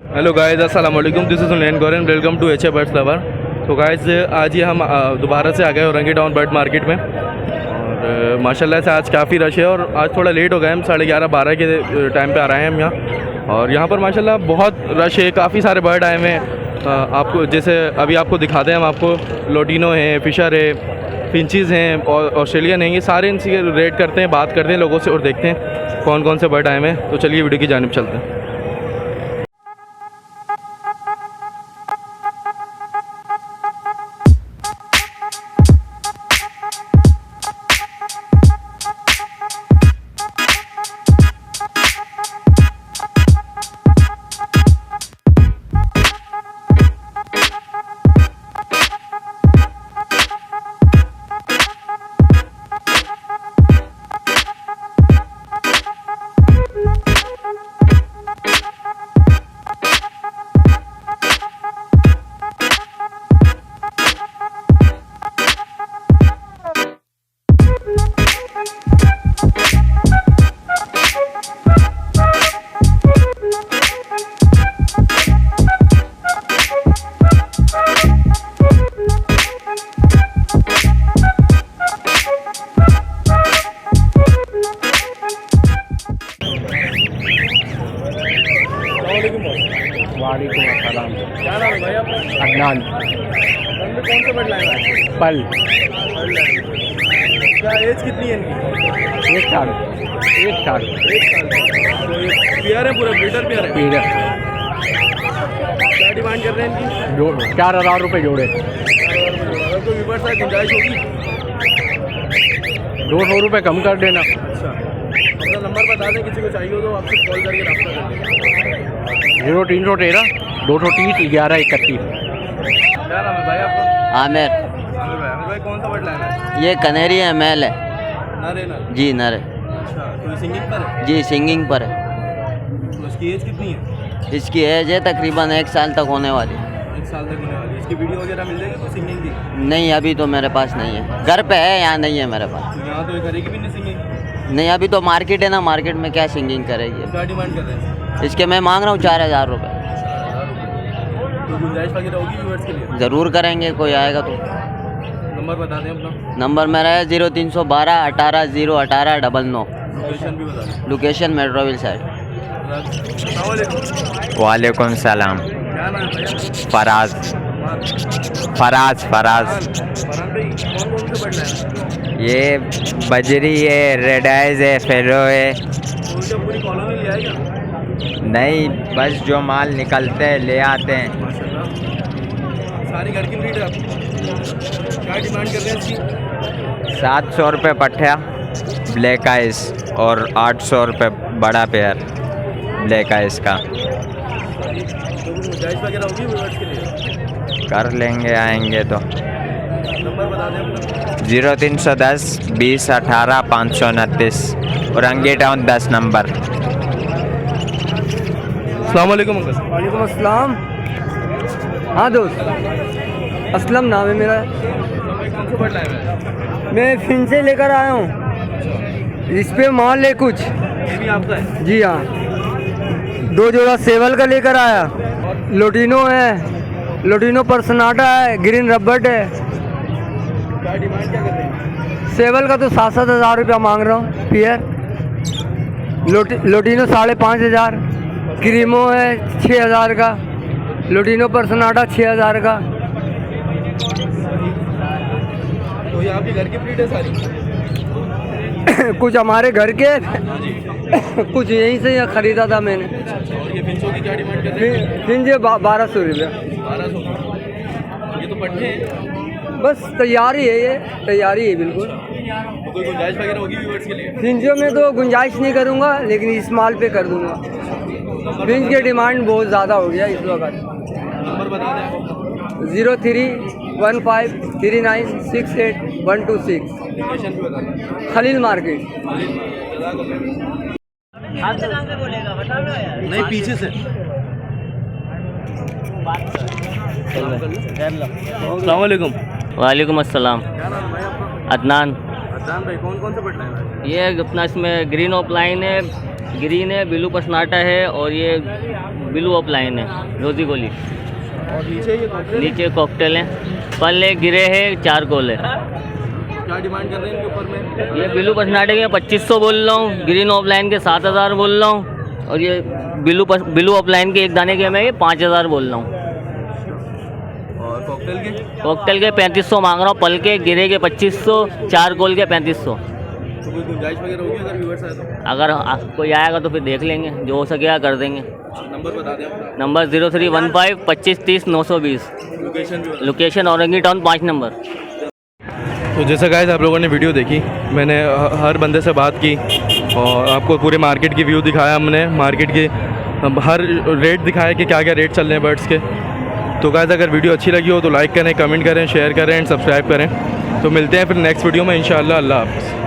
Hello guys, अस्सलाम वालेकुम। This is Unain Gauran, welcome to H A birds lover. तो guys आज ये हम दोबारा से आ गए औरंगी टाउन बर्ड मार्केट में, और माशाल्लाह से आज काफ़ी रश है। और आज थोड़ा लेट हो गए, हम 11:30-12 के टाइम पे आ रहे हैं हम यहाँ। और यहाँ पर माशाल्लाह बहुत रश है, काफ़ी सारे बर्ड आए हुए हैं। आपको जैसे अभी आपको दिखाते हैं हम आपको, लोटिनो है, फिशर है, फिंचीज़ हैं और ऑस्ट्रेलियन हैं। ये सारे इनसे रेट करते हैं, बात करते हैं लोगों से और देखते हैं कौन कौन से बर्ड आए हुए हैं। तो चलिए वीडियो की जानिब चलते हैं। वालेकुम अस्सलाम। क्या नाम है भाई आपका? अदनान। कौन से बर्ड लाए हैं? पल। क्या एज कितनी है इनकी? 1 साल। 1 साल। 1 साल। तो ये पेयर है, पूरा ब्रीडर पेयर है। ठीक है। क्या डिमांड कर रहे हैं इनकी? 4,000 रुपये जोड़े। अगर कोई व्यूअर्स है, गुंजाइश होगी? 200 रुपये कम कर देना। अच्छा, अपना नंबर बता दें, किसी को चाहिए हो तो आपसे कॉल करके रब्ता कर लेंगे। 0313 230 1131। क्या नाम है भाई आपका? आमिर। आमिर भाई कौन सा बर्ड लाना है? ये कनेरी है, मेल है। नर है ना? जी नर है। अच्छा, तो ये सिंगिंग पर है? जी सिंगिंग पर है। तो इसकी एज कितनी है? इसकी एज है तकरीबन 1 साल तक होने वाली। 1 साल तक होने वाली है। इसकी वीडियो वगैरह मिल जाएगी तो सिंगिंग की? नहीं अभी तो मेरे पास नहीं है, घर पे है, यहाँ नहीं है मेरे पास। तो यहाँ तो ये करेगी भी नहीं सिंगिंग? नहीं अभी तो मार्केट है ना, मार्केट में क्या सिंगिंग करेगी। क्या डिमांड कर रहे हैं? इसके मैं मांग रहा हूँ 4,000 रुपये। तो गुंजाइश वगैरह होगी व्यूअर्स के लिए? ज़रूर करेंगे, कोई आएगा तो। नंबर बता दें अपना। नंबर मेरा है 0312 18 018 99। लोकेशन भी बता दें। Location Metroville side. वालेकुम सलाम। क्या नाम है भैया? फराज। फराज फराज। फरहान भाई, कौन कौन से बर्ड लाए हैं? ये बजरी है, रेड आइज है, फेरो है। तो क्या पूरी कॉलोनी ले आएगा? नहीं, बस जो माल निकलते हैं ले आते हैं। माशाल्लाह, सारी घर की ब्रीड है आपकी। क्या डिमांड कर रहे हैं इसकी? 700 रुपये पट्ठा ब्लैक आइस और 800 रुपये बड़ा पेयर ब्लैक आइस का। तो गुंजाइश वगैरह होगी व्यूअर्स के लिए? कर लेंगे, आएंगे तो। नंबर बता दें अपना। 0310 20 18 529 औरंगी टाउन 10 नंबर। अस्सलाम वालेकुम अंकल। वालेकुम अस्सलाम। हाँ दोस्त, असलम नाम है मेरा। कौन से बर्ड लाए हैं? मैं फिन से लेकर आया हूँ। इस पे माल है कुछ। ये भी आपका है? जी हाँ, 2 जोड़ा सेवल का लेकर आया। लोटिनो है, लोटिनो पर्सनाटा है, ग्रीन रबर्ट है। क्या डिमांड क्या कर रहे हैं? सेवल का तो 7-7 हज़ार रुपया मांग रहा हूँ पेयर। लोटिनो 5,500। क्रीमो है 6,000 का। लोटिनो पर्सनाटा 6,000 का। तो ये आपके घर की ब्रीड है सारी? कुछ हमारे घर के, कुछ यहीं से ख़रीदा था मैंने। और ये फिंचों की क्या डिमांड कर रहे हैं? फिंजे 1,200 रुपया। 1200। ये तो पट्टे हैं। बस तैयारी है, ये तैयारी है बिल्कुल। तो कोई गुंजाइश वगैरह होगी व्यूअर्स के लिए? फिंजों में तो गुंजाइश नहीं करूँगा, लेकिन इस माल पे कर दूँगा। फिंज की डिमांड बहुत ज़्यादा हो गया इस वक्त। नंबर बता दें। 0315 39 68 126। लोकेशन भी बता दें। खलील मार्केट। नहीं, पीछे से। अस्सलाम वालेकुम। वालेकुम अस्सलाम। क्या नाम है भाई आपका? अदनान। अदनान भाई, कौन कौन से बर्ड लाए हैं? ये अपना इसमें ग्रीन ऑफलाइन है, ग्रीन है, ब्लू पसनाटा है और ये ब्लू ऑफलाइन है, रोजी गोली। और नीचे ये कॉकटेल नीचे कॉकटेल है, पल्ले गिरे है, चारकोल है। क्या डिमांड कर रहे हैं इनके ऊपर में? ये ब्लू पर्सनाटे के 2500 बोल रहा हूँ, ग्रीन ऑफलाइन के 7000 बोल रहा हूँ, और ये ब्लू ऑफलाइन के एक दाने के मैं ये 5000 बोल रहा हूँ। और कॉकटेल के? कॉकटेल के 3500 मांग रहा हूँ, पल के गिरे के 2500, चारकोल के 3500। तो कोई गुंजाइश वगैरह होगी अगर व्यूअर्स आए तो? अगर कोई आएगा तो फिर देख लेंगे, जो हो सकेगा कर देंगे। नंबर बता दें अपना। नंबर 0315 25 30 920। लोकेशन जो है? Location Orangi town 5 number. तो जैसा गाइस आप लोगों ने वीडियो देखी, मैंने हर बंदे से बात की और आपको पूरे मार्केट की व्यू दिखाया हमने, मार्केट की हर रेट दिखाया कि क्या क्या रेट चल रहे हैं बर्ड्स के। तो गाइस अगर वीडियो अच्छी लगी हो तो लाइक करें, कमेंट करें, शेयर करें एंड सब्सक्राइब करें। तो मिलते हैं फिर नेक्स्ट वीडियो में इंशाल्लाह। अल्लाह हाफ़िज़।